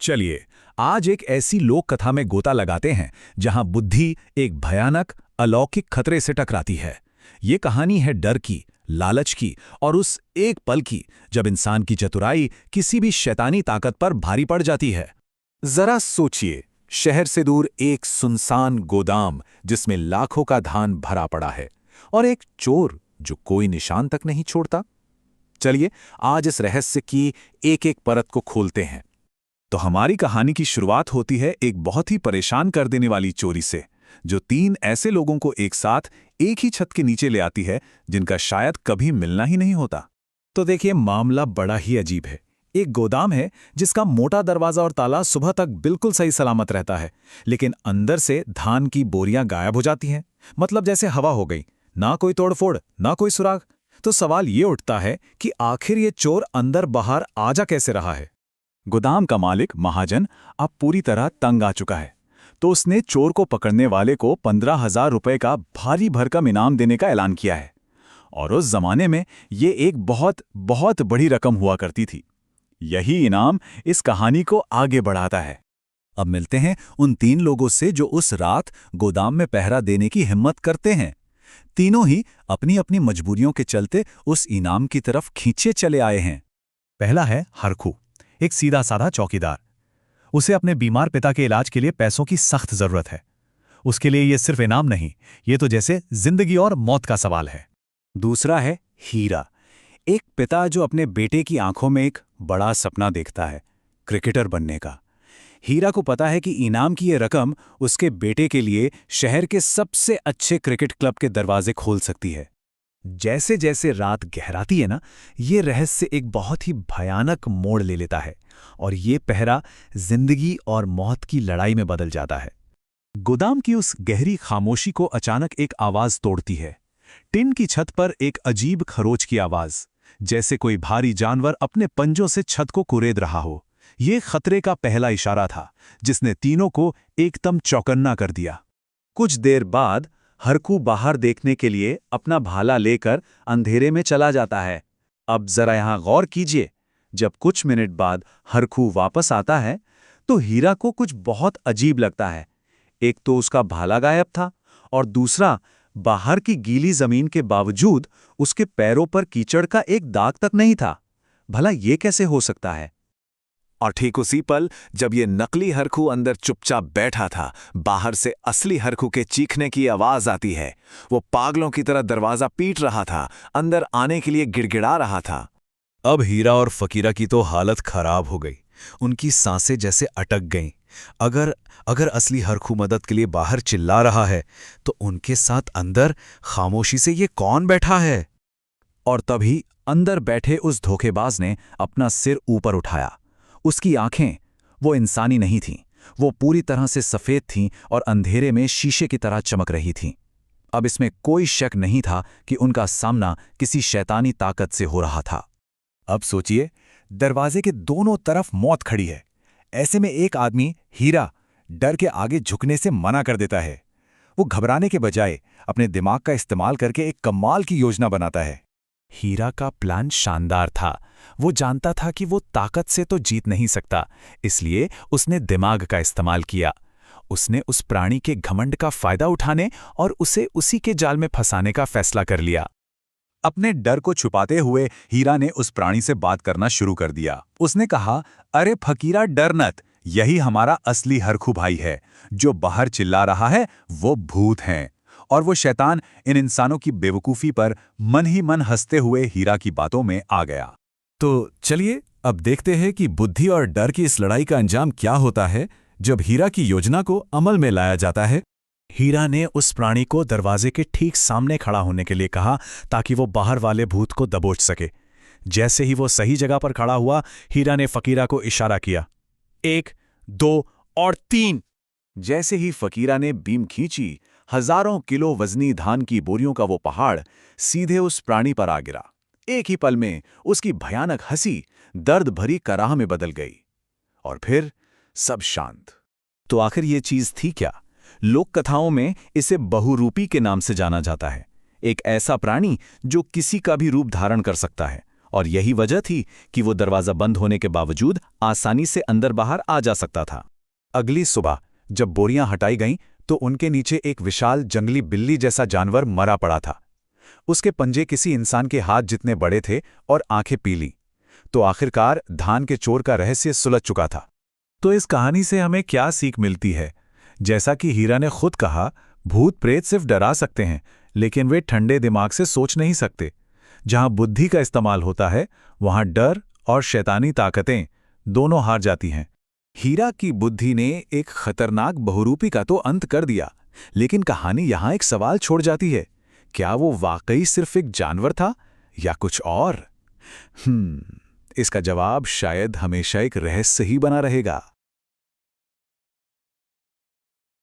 चलिए आज एक ऐसी लोक कथा में गोता लगाते हैं जहां बुद्धि एक भयानक अलौकिक खतरे से टकराती है। ये कहानी है डर की, लालच की और उस एक पल की जब इंसान की चतुराई किसी भी शैतानी ताकत पर भारी पड़ जाती है। जरा सोचिए, शहर से दूर एक सुनसान गोदाम जिसमें लाखों का धान भरा पड़ा है और एक चोर जो कोई निशान तक नहीं छोड़ता। चलिए आज इस रहस्य की एक एक परत को खोलते हैं। तो हमारी कहानी की शुरुआत होती है एक बहुत ही परेशान कर देने वाली चोरी से, जो 3 ऐसे लोगों को एक साथ एक ही छत के नीचे ले आती है जिनका शायद कभी मिलना ही नहीं होता। तो देखिए, मामला बड़ा ही अजीब है। एक गोदाम है जिसका मोटा दरवाजा और ताला सुबह तक बिल्कुल सही सलामत रहता है, लेकिन अंदर से धान की बोरियां गायब हो जाती हैं। मतलब जैसे हवा हो गई, ना कोई तोड़फोड़, ना कोई सुराग। तो सवाल ये उठता है कि आखिर ये चोर अंदर बाहर आ जा कैसे रहा है। गोदाम का मालिक महाजन अब पूरी तरह तंग आ चुका है, तो उसने चोर को पकड़ने वाले को 15,000 रुपए का भारी भरकम इनाम देने का ऐलान किया है। और उस जमाने में ये एक बहुत बहुत बड़ी रकम हुआ करती थी। यही इनाम इस कहानी को आगे बढ़ाता है। अब मिलते हैं उन 3 लोगों से जो उस रात गोदाम में पहरा देने की हिम्मत करते हैं। तीनों ही अपनी अपनी मजबूरियों के चलते उस इनाम की तरफ खींचे चले आए हैं। पहला है हरखू, एक सीधा साधा चौकीदार। उसे अपने बीमार पिता के इलाज के लिए पैसों की सख्त जरूरत है। उसके लिए यह सिर्फ इनाम नहीं, ये तो जैसे जिंदगी और मौत का सवाल है। दूसरा है हीरा, एक पिता जो अपने बेटे की आंखों में एक बड़ा सपना देखता है, क्रिकेटर बनने का। हीरा को पता है कि इनाम की यह रकम उसके बेटे के लिए शहर के सबसे अच्छे क्रिकेट क्लब के दरवाजे खोल सकती है। जैसे जैसे रात गहराती है ना, ये रहस्य एक बहुत ही भयानक मोड़ ले लेता है और ये पहरा जिंदगी और मौत की लड़ाई में बदल जाता है। गोदाम की उस गहरी खामोशी को अचानक एक आवाज तोड़ती है। टिन की छत पर एक अजीब खरोच की आवाज, जैसे कोई भारी जानवर अपने पंजों से छत को कुरेद रहा हो। ये खतरे का पहला इशारा था जिसने तीनों को एकदम चौकन्ना कर दिया। कुछ देर बाद हरखू बाहर देखने के लिए अपना भाला लेकर अंधेरे में चला जाता है। अब जरा यहां गौर कीजिए, जब कुछ मिनट बाद हरखू वापस आता है तो हीरा को कुछ बहुत अजीब लगता है। एक तो उसका भाला गायब था और दूसरा, बाहर की गीली जमीन के बावजूद उसके पैरों पर कीचड़ का एक दाग तक नहीं था। भला ये कैसे हो सकता है? और ठीक उसी पल जब ये नकली हरखू अंदर चुपचाप बैठा था, बाहर से असली हरखू के चीखने की आवाज आती है। वो पागलों की तरह दरवाजा पीट रहा था, अंदर आने के लिए गिड़गिड़ा रहा था। अब हीरा और फकीरा की तो हालत खराब हो गई। उनकी सांसें जैसे अटक गईं। अगर असली हरखू मदद के लिए बाहर चिल्ला रहा है तो उनके साथ अंदर खामोशी से ये कौन बैठा है? और तभी अंदर बैठे उस धोखेबाज ने अपना सिर ऊपर उठाया। उसकी आंखें वो इंसानी नहीं थीं, वो पूरी तरह से सफेद थीं और अंधेरे में शीशे की तरह चमक रही थीं। अब इसमें कोई शक नहीं था कि उनका सामना किसी शैतानी ताकत से हो रहा था। अब सोचिए, दरवाजे के दोनों तरफ मौत खड़ी है। ऐसे में एक आदमी, हीरा, डर के आगे झुकने से मना कर देता है। वो घबराने के बजाय अपने दिमाग का इस्तेमाल करके एक कमाल की योजना बनाता है। हीरा का प्लान शानदार था। वो जानता था कि वो ताकत से तो जीत नहीं सकता, इसलिए उसने दिमाग का इस्तेमाल किया। उसने उस प्राणी के घमंड का फायदा उठाने और उसे उसी के जाल में फंसाने का फैसला कर लिया। अपने डर को छुपाते हुए हीरा ने उस प्राणी से बात करना शुरू कर दिया। उसने कहा, अरे फकीरा, डर मत, यही हमारा असली हरखू भाई है। जो बाहर चिल्ला रहा है वो भूत हैं। और वो शैतान इन इंसानों की बेवकूफ़ी पर मन ही मन हंसते हुए हीरा की बातों में आ गया। तो चलिए अब देखते हैं कि बुद्धि और डर की इस लड़ाई का अंजाम क्या होता है जब हीरा की योजना को अमल में लाया जाता है। हीरा ने उस प्राणी को दरवाजे के ठीक सामने खड़ा होने के लिए कहा ताकि वो बाहर वाले भूत को दबोच सके। जैसे ही वो सही जगह पर खड़ा हुआ, हीरा ने फकीरा को इशारा किया, 1, 2 और 3। जैसे ही फकीरा ने बीम खींची, हजारों किलो वजनी धान की बोरियों का वो पहाड़ सीधे उस प्राणी पर आ गिरा। एक ही पल में उसकी भयानक हंसी दर्द भरी कराह में बदल गई और फिर सब शांत। तो आखिर ये चीज थी क्या? लोक कथाओं में इसे बहुरूपी के नाम से जाना जाता है। एक ऐसा प्राणी जो किसी का भी रूप धारण कर सकता है और यही वजह थी कि वो दरवाज़ा बंद होने के बावजूद आसानी से अंदर बाहर आ जा सकता था। अगली सुबह जब बोरियां हटाई गईं तो उनके नीचे एक विशाल जंगली बिल्ली जैसा जानवर मरा पड़ा था। उसके पंजे किसी इंसान के हाथ जितने बड़े थे और आंखें पीली। तो आखिरकार धान के चोर का रहस्य सुलझ चुका था। तो इस कहानी से हमें क्या सीख मिलती है? जैसा कि हीरा ने खुद कहा, भूत प्रेत सिर्फ डरा सकते हैं, लेकिन वे ठंडे दिमाग से सोच नहीं सकते। जहां बुद्धि का इस्तेमाल होता है, वहां डर और शैतानी ताकतें दोनों हार जाती हैं। हीरा की बुद्धि ने एक खतरनाक बहुरूपी का तो अंत कर दिया, लेकिन कहानी यहां एक सवाल छोड़ जाती है। क्या वो वाकई सिर्फ एक जानवर था या कुछ और? इसका जवाब शायद हमेशा एक रहस्य ही बना रहेगा।